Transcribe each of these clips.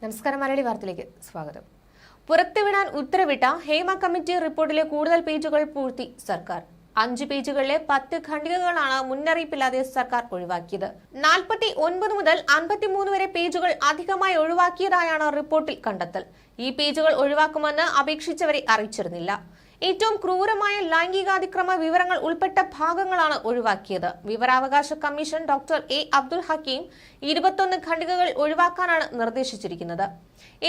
നമസ്കാരം. മലയാളി വാർത്തയിലേക്ക് സ്വാഗതം. പുറത്തുവിടാൻ ഉത്തരവിട്ട ഹേമ കമ്മിറ്റി റിപ്പോർട്ടിലെ കൂടുതൽ പേജുകൾ പൂഴ്ത്തി സർക്കാർ. 5 പേജുകളിലെ 10 ഖണ്ഡികകളാണ് മുന്നറിയിപ്പില്ലാതെ സർക്കാർ ഒഴിവാക്കിയത്. 49 മുതൽ 53 വരെ പേജുകൾ അധികമായി ഒഴിവാക്കിയതായാണ് റിപ്പോർട്ടിൽ കണ്ടെത്തൽ. ഈ പേജുകൾ ഒഴിവാക്കുമെന്ന് അപേക്ഷിച്ചവരെ അറിയിച്ചിരുന്നില്ല. ഏറ്റവും ക്രൂരമായ ലൈംഗികാതിക്രമ വിവരങ്ങൾ ഉൾപ്പെട്ട ഭാഗങ്ങളാണ് ഒഴിവാക്കിയത്. വിവരാവകാശ commission doctor A Abdul Hakeem 21 ഖണ്ഡികകൾ ഒഴിവാക്കാനാണ് നിർദ്ദേശിച്ചിരിക്കുന്നത്.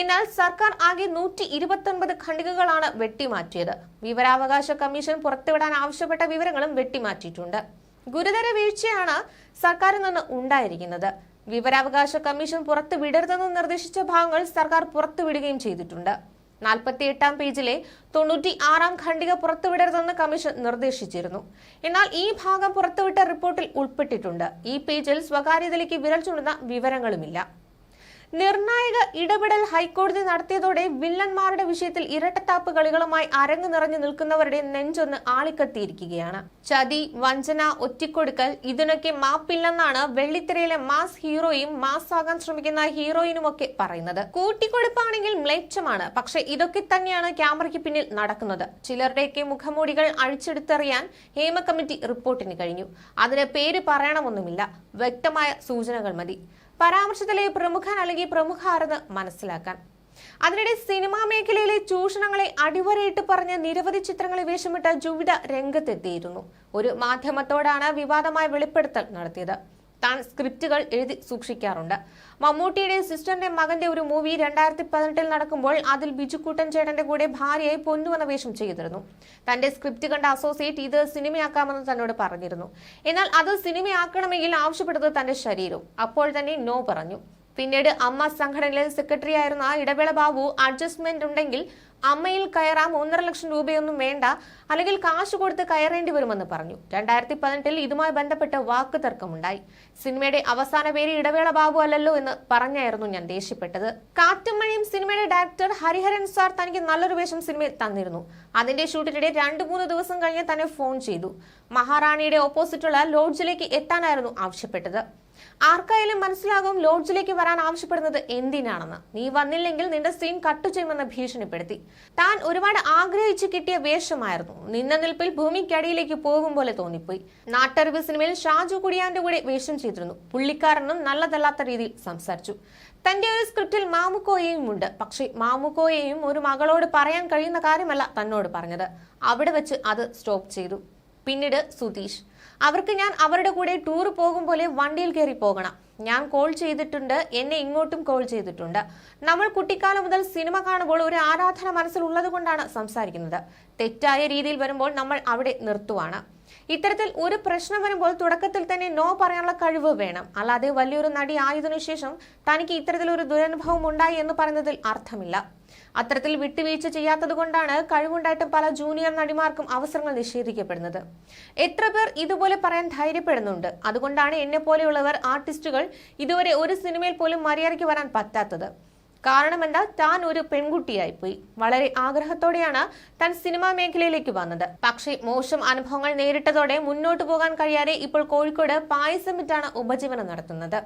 എന്നാൽ സർക്കാർ ആകെ 129 ഖണ്ഡികകളാണ് വെട്ടിമാറ്റിയത്. വിവരാവകാശ കമ്മീഷൻ പുറത്തുവിടാൻ ആവശ്യപ്പെട്ട വിവരങ്ങളും വെട്ടിമാറ്റിയിട്ടുണ്ട്. ഗുരുതര വീഴ്ചയാണ് സർക്കാരിൽ നിന്ന് ഉണ്ടായിരിക്കുന്നത്. വിവരാവകാശ കമ്മീഷൻ പുറത്തുവിടരുതെന്ന് നിർദ്ദേശിച്ച ഭാഗങ്ങൾ സർക്കാർ പുറത്തുവിടുകയും ചെയ്തിട്ടുണ്ട്. 48-ാം പേജിലെ 96-ാം ഖണ്ഡിക പുറത്തുവിടരുതെന്ന് കമ്മീഷൻ നിർദ്ദേശിച്ചിരുന്നു. എന്നാൽ ഈ ഭാഗം പുറത്തുവിട്ട റിപ്പോർട്ടിൽ ഉൾപ്പെട്ടിട്ടുണ്ട്. ഈ പേജിൽ സ്വകാര്യതയിലേക്ക് വിരൽ ചൂണ്ടുന്ന വിവരങ്ങളുമില്ല. നിർണായക ഇടപെടൽ ഹൈക്കോടതി നടത്തിയതോടെ വില്ലന്മാരുടെ വിഷയത്തിൽ ഇരട്ടത്താപ്പ് കളികളുമായി അരങ്ങു നിറഞ്ഞു നിൽക്കുന്നവരുടെ നെഞ്ചൊന്ന് ആളിക്കത്തിയിരിക്കുകയാണ്. ചതി, വഞ്ചന, ഒറ്റിക്കൊടുക്കൽ, ഇതിനൊക്കെ മാപ്പില്ലെന്നാണ് വെള്ളിത്തിരയിലെ മാസ് ഹീറോയും മാസ് ആകാൻ ശ്രമിക്കുന്ന ഹീറോയിനുമൊക്കെ പറയുന്നത്. കൂട്ടിക്കൊടുപ്പാണെങ്കിൽ മ്ലേച്ഛമാണ്. പക്ഷെ ഇതൊക്കെ തന്നെയാണ് ക്യാമറയ്ക്ക് പിന്നിൽ നടക്കുന്നത്. ചിലരുടെയൊക്കെ മുഖമൂടികൾ അഴിച്ചെടുത്തെറിയാൻ ഹേമ കമ്മിറ്റി റിപ്പോർട്ടിന് കഴിഞ്ഞു. അതിന് പേര് പറയണമൊന്നുമില്ല, വ്യക്തമായ സൂചനകൾ മതി. പരാമർശത്തിലെ പ്രമുഖൻ അല്ലെങ്കിൽ പ്രമുഖ ആരെന്ന് മനസ്സിലാക്കാൻ. അതിനിടെ സിനിമാ മേഖലയിലെ ചൂഷണങ്ങളെ അടിവരയിട്ട് പറഞ്ഞ് നിരവധി ചിത്രങ്ങളെ വേഷമിട്ട ജുവിത രംഗത്തെത്തിയിരുന്നു. ഒരു മാധ്യമത്തോടാണ് വിവാദമായ വെളിപ്പെടുത്തൽ നടത്തിയത്. താൻ സ്ക്രിപ്റ്റുകൾ എഴുതി സൂക്ഷിക്കാറുണ്ട്. മമ്മൂട്ടിയുടെ സിസ്റ്ററിന്റെ മകന്റെ ഒരു മൂവി 2018 നടക്കുമ്പോൾ അതിൽ ബിജുക്കൂട്ടൻ ചേട്ടന്റെ കൂടെ ഭാര്യയായി പൊന്നുവെന്ന വേഷം ചെയ്തിരുന്നു. തന്റെ സ്ക്രിപ്റ്റ് കണ്ട അസോസിയേറ്റ് ഇത് സിനിമയാക്കാമെന്ന് തന്നോട് പറഞ്ഞിരുന്നു. എന്നാൽ അത് സിനിമയാക്കണമെങ്കിൽ ആവശ്യപ്പെട്ടത് തന്റെ ശരീരവും. അപ്പോൾ തന്നെ നോ പറഞ്ഞു. പിന്നീട് അമ്മ സംഘടനയിലെ സെക്രട്ടറി ആയിരുന്ന ഇടവേള ബാബു അഡ്ജസ്റ്റ്മെന്റ് ഉണ്ടെങ്കിൽ അമ്മയിൽ കയറാം, 1.5 ലക്ഷം രൂപയൊന്നും വേണ്ട, അല്ലെങ്കിൽ കാശ് കൊടുത്ത് കയറേണ്ടി വരുമെന്ന് പറഞ്ഞു. 2018 ഇതുമായി ബന്ധപ്പെട്ട് വാക്ക് തർക്കമുണ്ടായി. സിനിമയുടെ അവസാന പേര് ഇടവേള ബാബു അല്ലല്ലോ എന്ന് പറഞ്ഞായിരുന്നു ഞാൻ ദേഷ്യപ്പെട്ടത്. കാറ്റും മഴയും സിനിമയുടെ ഡയറക്ടർ ഹരിഹരൻ സാർ തനിക്ക് നല്ലൊരു വേഷം സിനിമയിൽ തന്നിരുന്നു. അതിന്റെ ഷൂട്ടിനിടെ 2-3 ദിവസം കഴിഞ്ഞ് തന്നെ ഫോൺ ചെയ്തു. മഹാറാണിയുടെ ഓപ്പോസിറ്റുള്ള ലോഡ്ജിലേക്ക് എത്താനായിരുന്നു ആവശ്യപ്പെട്ടത്. ആർക്കായാലും മനസ്സിലാകും ലോഡ്ജിലേക്ക് വരാൻ ആവശ്യപ്പെടുന്നത് എന്തിനാണെന്ന്. നീ വന്നില്ലെങ്കിൽ നിന്റെ സീൻ കട്ട് ചെയ്യുമെന്ന് ഭീഷണിപ്പെടുത്തി. താൻ ഒരുപാട് ആഗ്രഹിച്ചു കിട്ടിയ വേഷമായിരുന്നു. നിന്ന നിൽപ്പിൽ ഭൂമിക്കടിയിലേക്ക് പോകും പോലെ തോന്നിപ്പോയി. നാട്ടറിവ് സിനിമയിൽ ഷാജു കുടിയാന്റെ കൂടെ വേഷം ചെയ്തിരുന്നു. പുള്ളിക്കാരനും നല്ലതല്ലാത്ത രീതിയിൽ സംസാരിച്ചു. തന്റെ ഒരു സ്ക്രിപ്റ്റിൽ മാമുക്കോയെയും ഉണ്ട്. പക്ഷേ മാമുക്കോയെയും ഒരു മകളോട് പറയാൻ കഴിയുന്ന കാര്യമല്ല തന്നോട് പറഞ്ഞത്. അവിടെ വെച്ച് അത് സ്റ്റോപ്പ് ചെയ്തു. പിന്നീട് സുതീഷ്, അവർക്ക് ഞാൻ അവരുടെ കൂടെ ടൂർ പോകും പോലെ വണ്ടിയിൽ കയറി പോകണം. ഞാൻ കോൾ ചെയ്തിട്ടുണ്ട്, എന്നെ ഇങ്ങോട്ടും കോൾ ചെയ്തിട്ടുണ്ട്. നമ്മൾ കുട്ടിക്കാലം മുതൽ സിനിമ കാണുമ്പോൾ ഒരു ആരാധന മനസ്സിൽ ഉള്ളത് കൊണ്ടാണ് സംസാരിക്കുന്നത്. തെറ്റായ രീതിയിൽ വരുമ്പോൾ നമ്മൾ അവിടെ നിർത്തുവാണ്. ഇത്തരത്തിൽ ഒരു പ്രശ്നം വരുമ്പോൾ തുടക്കത്തിൽ തന്നെ നോ പറയാനുള്ള കഴിവ് വേണം. അല്ലാതെ വലിയൊരു നടി ആയതിനു ശേഷം തനിക്ക് ഇത്തരത്തിലൊരു ദുരനുഭവം ഉണ്ടായി എന്ന് പറയുന്നതിൽ അർത്ഥമില്ല. അത്തരത്തിൽ വിട്ടുവീഴ്ച ചെയ്യാത്തത് കൊണ്ടാണ് കഴിവുണ്ടായിട്ടും പല ജൂനിയർ നടിമാർക്കും അവസരങ്ങൾ നിഷേധിക്കപ്പെടുന്നത്. എത്ര പേർ ഇതുപോലെ പറയാൻ ധൈര്യപ്പെടുന്നുണ്ട്. അതുകൊണ്ടാണ് എന്നെ പോലെയുള്ളവർ, ആർട്ടിസ്റ്റുകൾ ഇതുവരെ ഒരു സിനിമയിൽ പോലും മര്യാദയ്ക്ക് വരാൻ പറ്റാത്തത്. കാരണം എന്താ, താൻ ഒരു പെൺകുട്ടിയായിപ്പോയി. വളരെ ആഗ്രഹത്തോടെയാണ് താൻ സിനിമാ മേഖലയിലേക്ക് വന്നത്. പക്ഷേ മോശം അനുഭവങ്ങൾ നേരിട്ടതോടെ മുന്നോട്ട് പോകാൻ കഴിയാതെ ഇപ്പോൾ കോഴിക്കോട് പായസം വിറ്റാണ് ഉപജീവനം നടത്തുന്നത്.